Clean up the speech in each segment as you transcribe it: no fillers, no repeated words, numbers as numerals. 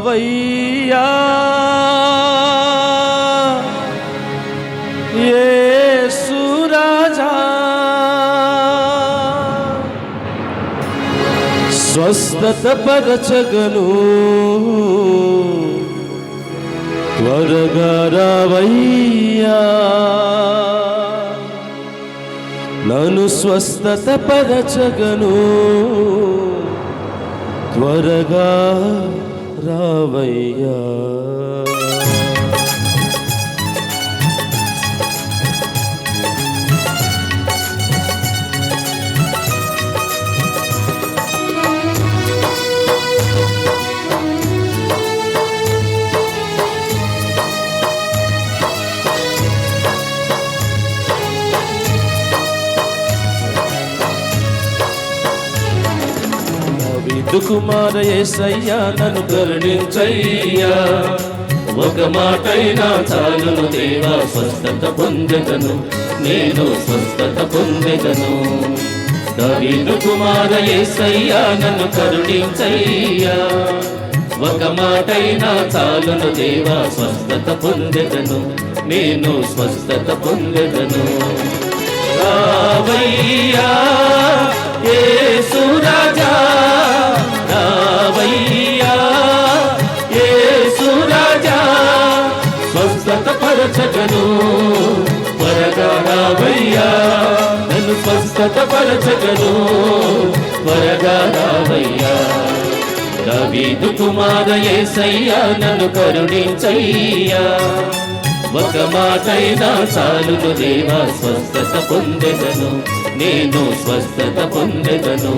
రావయ్యా యేసు రాజా స్వస్థత పరచగను త్వరగా రావయ్యా నన్ను స్వస్థత పరచగను త్వరగా రావయ్యా కుమార యేసయ్యా నన్ను కరుణించయ్యా ఒక మాటైనా చాలును దేవా స్వస్థత పొందెదను నేను స్వస్థత పొందెదను దావీదు కుమార యేసయ్యా నన్ను కరుణించయ్యా ఒక మాటైనా చాలును దేవా స్వస్థత పొందెదను నేను స్వస్థత పొందెదను రావయ్యా యేసు రాజా రావయ్యా యేసు రాజా స్వస్థత పరచగను త్వరగా రావయ్యా నన్ను స్వస్థత పరచగను త్వరగా రావయ్యా దావీదు కుమార యేసయ్యా నన్ను కరుణించయ్యా ఒక మాటైనా చాలును దేవా స్వస్థత పొందెదను నేను స్వస్థత పొందెదను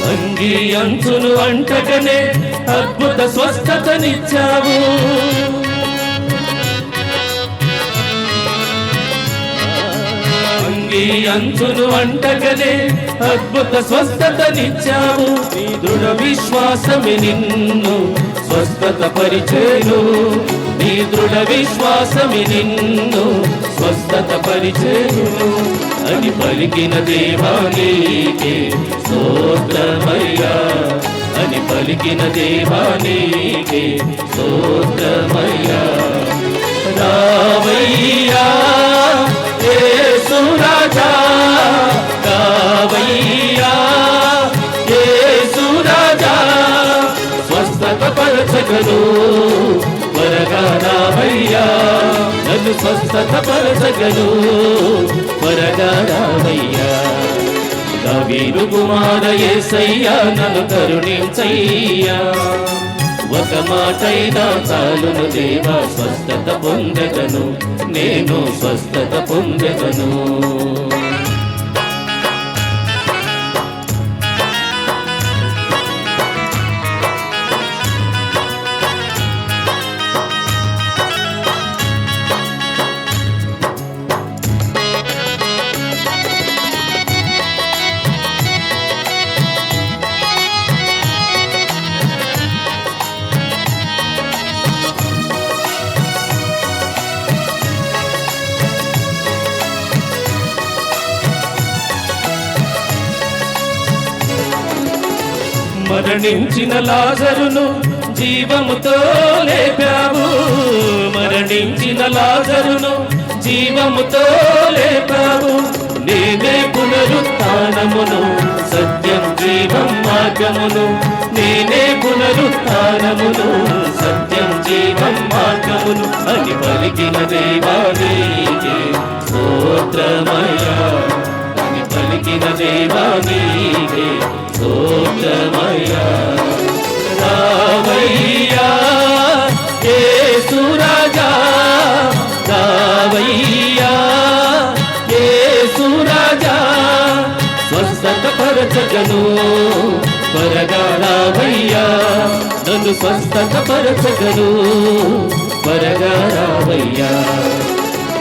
అంగీ అంచును అంటగనే అద్భుత స్వస్థతనిచ్చావు అంగీ అంచును అంటగనే అద్భుత స్వస్థతనిచ్చావు నీ దృఢ విశ్వాసమే నిన్ను స్వస్థత పరిచేను నీ దృఢ విశ్వాసమే నిన్ను స్వస్థత పరిచేను అని పలికిన దేవానికి స్తోత్రమయ్యా అని పలికిన దేవానికి స్తోత్రమయ్యా రావయ్యా యేసు రాజా రావయ్యా యేసు రాజా స్వస్థత పరచగను త్వరగా రావయ్యా నన్ను స్వస్థత పరచగను త్వరగా రావయ్యా దావీదు కుమార యేసయ్యా నన్ను కరుణించయ్యా ఒక మాటైనా చాలును దేవా స్వస్థత పొందెదను నేను స్వస్థత పొందెదను మరణించిన లాజరును జీవముతో లేపావు మరణించిన లాజరును జీవముతో లేపావు నేనే పునరుత్థానమును సత్యం జీవం మార్గమును నేనే పునరుత్థానమును సత్యం జీవం మార్గమును అని పలికిన దేవానికి స్తోత్రమయ్యా అని పలికిన దేవానికి స్తోత్రమయ్యా రావయ్యా యేసు రాజా రావయ్యా యేసు రాజా స్వస్థత పరచగను త్వరగా రావయ్యా నన్ను స్వస్థత పరచగను త్వరగా రావయ్యా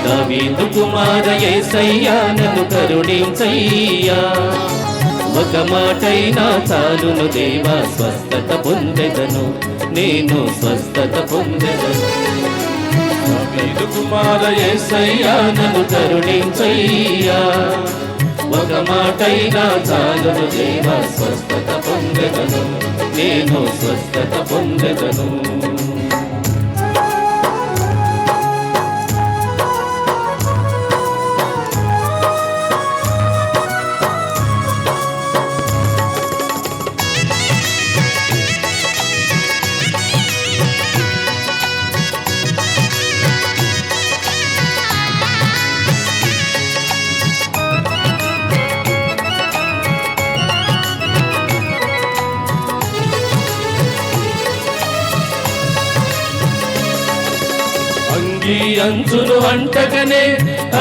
దావీదు కుమార యేసయ్యా నన్ను కరుణించయ్యా ఒక మాటైనా చాలును దేవా స్వస్థత పొందెదను నేను స్వస్థత పొందెదను దావీదు కుమార యేసయ్యా నన్ను కరుణించయ్యా ఒక మాటైనా చాలును దేవా స్వస్థత పొందెదను నేను స్వస్థత పొందెదను అంగీ అంచును అంటగనే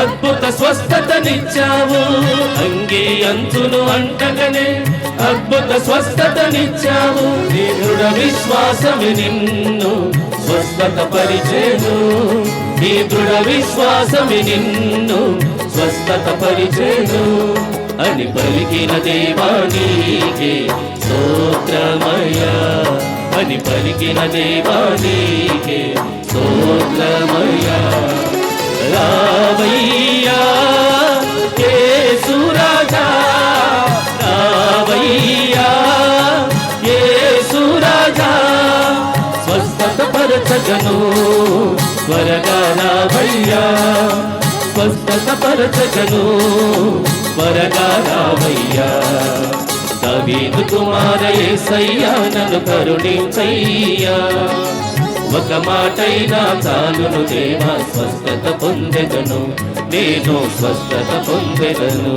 అద్భుత స్వస్థతనిచ్చావు అంగీ అంచును అంటగనే అద్భుత స్వస్థతనిచ్చావు నీ దృఢ విశ్వాసమే నిన్ను స్వస్థత పరిచేను నీ దృఢ విశ్వాసమే నిన్ను స్వస్థత పరిచేను అని పలికిన దేవానికి స్తోత్రమయ్యా అని పలికిన దేవానికి స్తోత్రమయ్యా రావయ్యా యేసు రాజా రావయ్యా యేసు రాజా స్వస్థత పరచగను త్వరగా రావయ్యా స్వస్థత పరచగను త్వరగా రావయ్యా దావీదు కుమార యేసయ్యా నన్ను కరుణించయ్యా ఒక మాటైనా చాలును దేవా స్వస్థత పొందెదను నేను స్వస్థత పొందెదను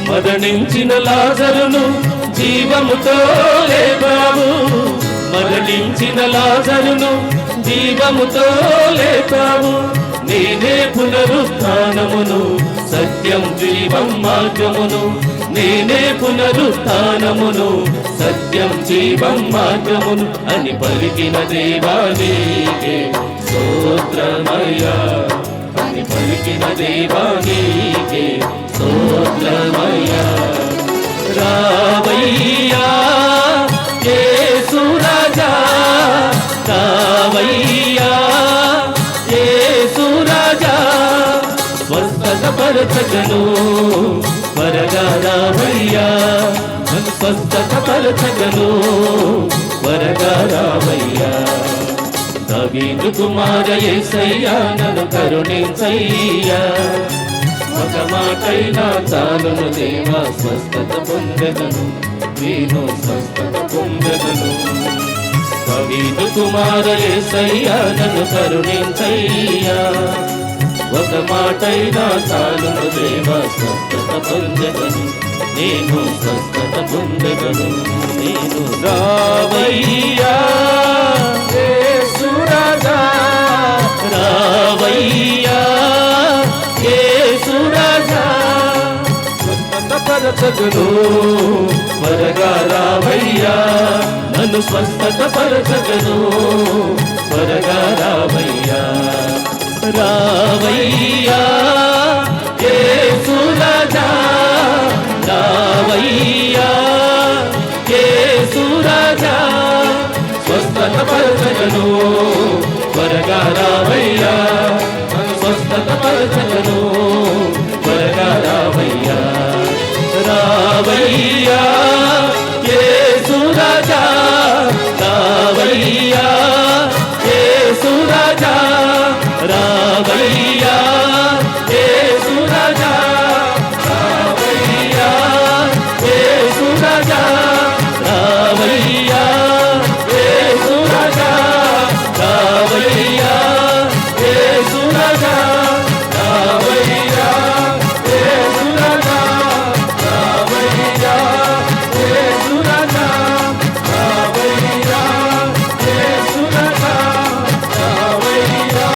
మరణించిన లాజరును జీవముతో లేపావు మరణించిన లాజరును జీవముతో లేపావు నేనే పునరుత్థానమును సత్యం జీవం మార్గమును నేనే పునరుత్థానమును సత్యం జీవం మార్గమును అని పలికిన దేవానికి స్తోత్రమయ్యా అని పలికిన దేవానికి స్తోత్రమయ్యా రావయ్యా యేసు రాజా రావయ్యా యేసు రాజా స్వస్థత పరచగను త్వరగా రావయ్యా నన్ను స్వస్థత పరచగను త్వరగా రావయ్యా దావీదు కుమార యేసయ్యా నన్ను కరుణించయ్యా ఒక మాటైనా చాలును దేవా స్వస్థత పొందెదను నేను స్వస్థత పొందెదను దావీదు కుమార యేసయ్యా నన్ను కరుణించయ్యా ఒక మాటైనా చాలును దేవా స్వస్థత పొందెదను నేను స్వస్థత పొందెదను నేను రావయ్యా యేసు రాజా రావయ్యా యేసు రాజా స్వస్థత పరచగను త్వరగా రావయ్యా నన్ను స్వస్థత పరచగను త్వరగా రావయ్యా రావయ్యా యేసు రాజా రావయ్యా యేసు రాజా స్వస్థత పరచగను త్వరగా రావయ్యా స్వస్థత పరచగను త్వరగా రావయ్యా రావయ్యా యేసు రాజా